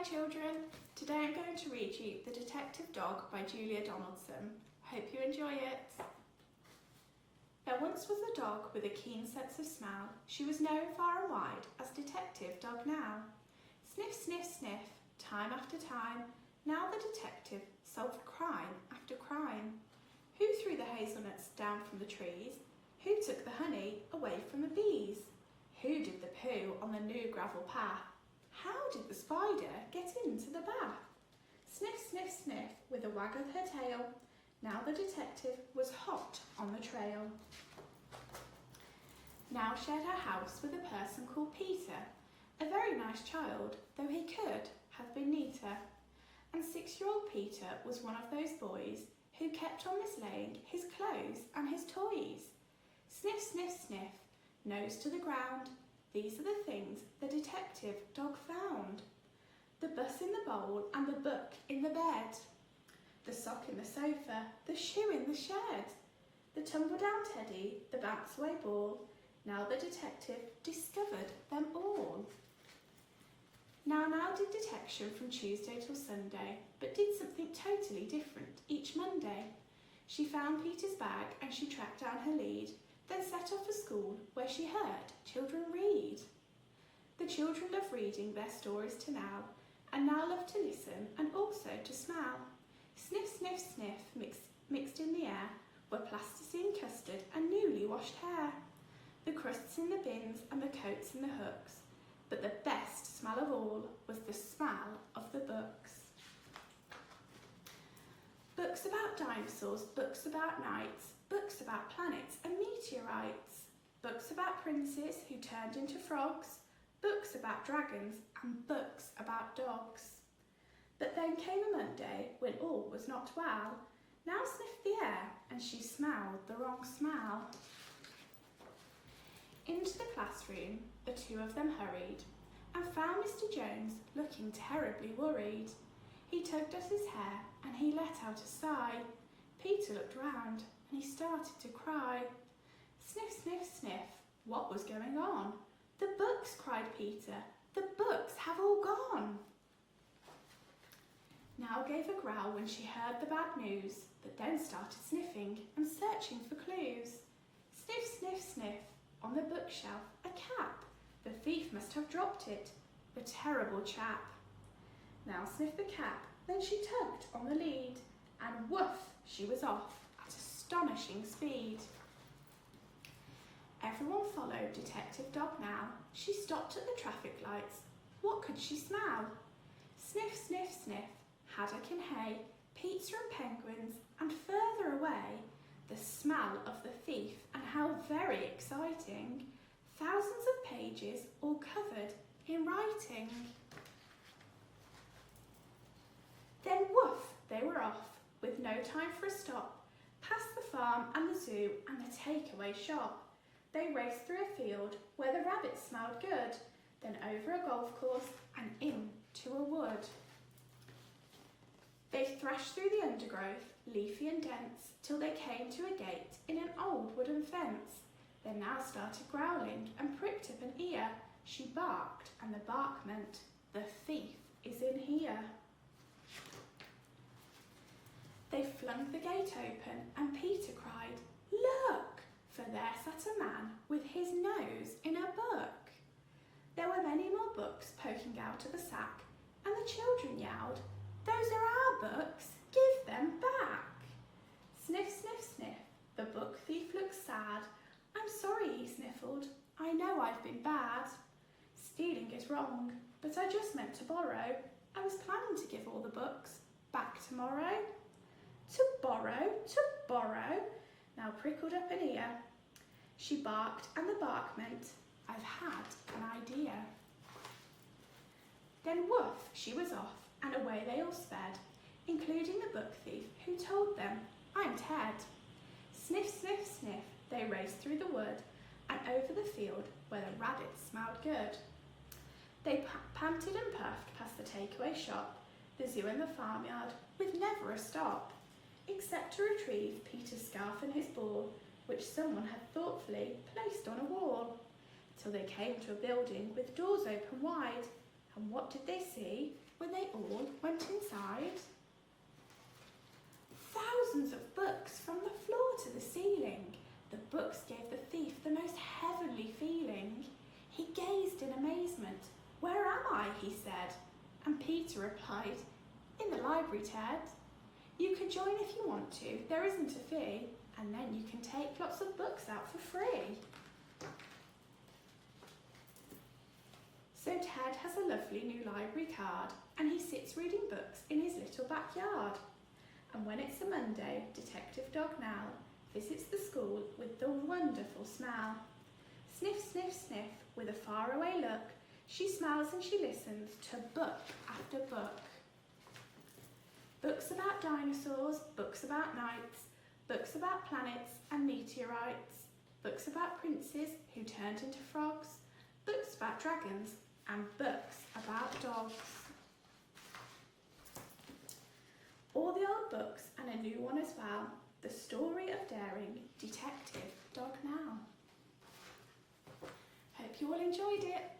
Hi children, today I'm going to read you The Detective Dog by Julia Donaldson. Hope you enjoy it. There once was a dog with a keen sense of smell. She was known far and wide as Detective Dog Now. Sniff, sniff, sniff, time after time, now the detective solved crime after crime. Who threw the hazelnuts down from the trees? Who took the honey away from the bees? Who did the poo on the new gravel path? How did the spider get into the bath? Sniff, sniff, sniff, with a wag of her tail. Now the detective was hot on the trail. Now shared her house with a person called Peter, a very nice child, though he could have been neater. And 6-year-old Peter was one of those boys who kept on mislaying his clothes and his toys. Sniff, sniff, sniff, nose to the ground. These are the things the detective dog found. The bus in the bowl and the book in the bed. The sock in the sofa, the shoe in the shed. The tumble-down teddy, the bounce-away ball. Now the detective discovered them all. Now did detection from Tuesday till Sunday, but did something totally different each Monday. She found Peter's bag and she tracked down her lead, then set off for school where she heard children read. The children love reading their stories to now, and now love to listen and also to smell. Sniff, sniff, sniff, mixed in the air were plasticine, custard and newly washed hair. The crusts in the bins and the coats in the hooks, but the best smell of all was the smell of the books. Books about dinosaurs, books about knights, books about planets and meteorites, books about princes who turned into frogs, books about dragons and books about dogs. But then came a Monday when all was not well. Now sniffed the air and she smelled the wrong smell. Into the classroom the two of them hurried and found Mr. Jones looking terribly worried. He tugged at his hair and he let out a sigh. Peter looked round and he started to cry. Sniff, sniff, sniff, what was going on? The books, cried Peter, the books have all gone. Now gave a growl when she heard the bad news, but then started sniffing and searching for clues. Sniff, sniff, sniff, on the bookshelf, a cap. The thief must have dropped it, the terrible chap. Now sniffed the cap, then she tugged on the lead, and woof, she was off at astonishing speed. Everyone followed Detective Dog Now. She stopped at the traffic lights. What could she smell? Sniff, sniff, sniff, haddock and hay, pizza and penguins, and further away, the smell of the thief, and how very exciting. Thousands of pages all covered in writing. Then woof, they were off, with no time for a stop, past the farm and the zoo and the takeaway shop. They raced through a field where the rabbits smelled good, then over a golf course and into a wood. They thrashed through the undergrowth, leafy and dense, till they came to a gate in an old wooden fence. Then now started growling and pricked up an ear. She barked, and the bark meant, the thief is in here. They flung the gate open, and Peter cried, look, for there sat a man with his nose in a book. There were many more books poking out of the sack, and the children yelled, those are our books, give them back. Sniff, sniff, sniff, the book thief looked sad. I'm sorry, he sniffled, I know I've been bad. Stealing is wrong, but I just meant to borrow. I was planning to give all the books back tomorrow. To borrow, now prickled up an ear. She barked, and the bark meant, I've had an idea. Then woof, she was off, and away they all sped, including the book thief, who told them, I'm Ted. Sniff, sniff, sniff, they raced through the wood and over the field where the rabbits smelled good. They panted and puffed past the takeaway shop, the zoo and the farmyard, with never a stop, except to retrieve Peter's scarf and his ball, which someone had thoughtfully placed on a wall, till they came to a building with doors open wide. And what did they see? when they all went inside. Thousands of books from the floor to the ceiling. The books gave the thief the most heavenly feeling. He gazed in amazement. "Where am I?" he said. And Peter replied, "In the library, Ted. You can join if you want to, there isn't a fee, and then you can take lots of books out for free." So Ted has a lovely new library card, and he sits reading books in his little backyard. And when it's a Monday, Detective Dog Nell visits the school with the wonderful smell. Sniff, sniff, sniff, with a faraway look, she smells and she listens to book after book. Books about dinosaurs, books about knights, books about planets and meteorites, books about princes who turned into frogs, books about dragons, and books about dogs. All the old books and a new one as well. The story of daring Detective Dog Nell. Hope you all enjoyed it.